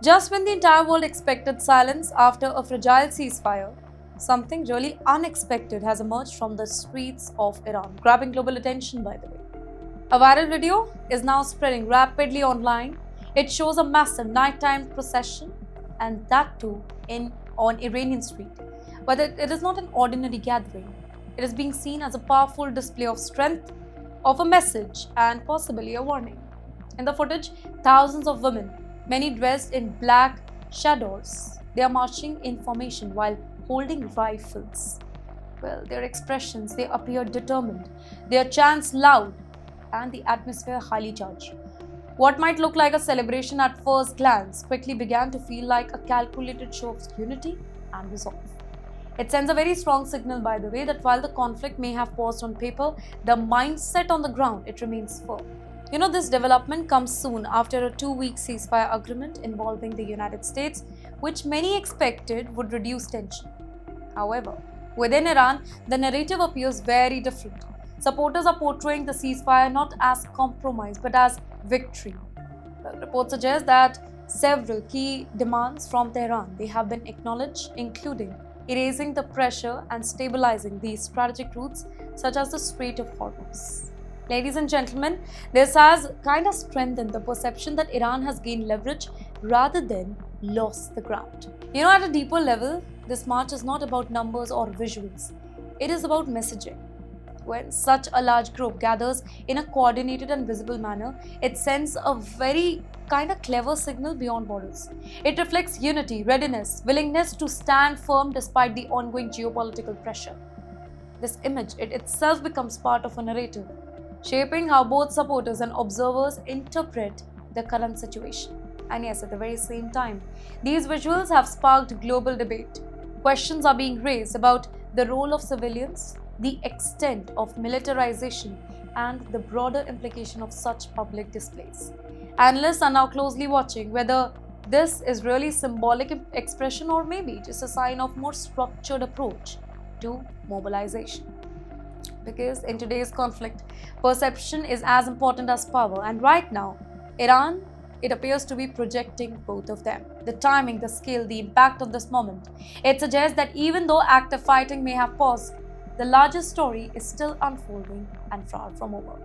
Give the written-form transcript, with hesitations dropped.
Just when the entire world expected silence after a fragile ceasefire, something really unexpected has emerged from the streets of Iran, grabbing global attention, by the way. A viral video is now spreading rapidly online. It shows a massive nighttime procession, and that too in on Iranian street. But it is not an ordinary gathering. It is being seen as a powerful display of strength, of a message, and possibly a warning. In the footage, thousands of women, many dressed in black shadows, they are marching in formation while holding rifles. Well, their expressions, they appear determined, their chants loud, and the atmosphere highly charged. What might look like a celebration at first glance quickly began to feel like a calculated show of unity and resolve. It sends a very strong signal, by the way, that while the conflict may have paused on paper, the mindset on the ground, it remains firm. This development comes soon after a 2-week ceasefire agreement involving the United States, which many expected would reduce tension. However, within Iran, the narrative appears very different. Supporters are portraying the ceasefire not as compromise but as victory. The report suggests that several key demands from Tehran they have been acknowledged, including erasing the pressure and stabilizing these strategic routes such as the Strait of Hormuz. Ladies and gentlemen, this has kind of strengthened the perception that Iran has gained leverage rather than lost the ground. At a deeper level, this march is not about numbers or visuals. It is about messaging. When such a large group gathers in a coordinated and visible manner, it sends a very kind of clever signal beyond borders. It reflects unity, readiness, willingness to stand firm despite the ongoing geopolitical pressure. This image it itself becomes part of a narrative, shaping how both supporters and observers interpret the current situation. And yes, at the very same time, these visuals have sparked global debate. Questions are being raised about the role of civilians, the extent of militarization, and the broader implication of such public displays. Analysts are now closely watching whether this is really symbolic expression or maybe just a sign of more structured approach to mobilization. Because in today's conflict, perception is as important as power, and right now, Iran it appears to be projecting both of them. The timing, the scale, the impact of this moment. It suggests that even though active fighting may have paused, the larger story is still unfolding and far from over.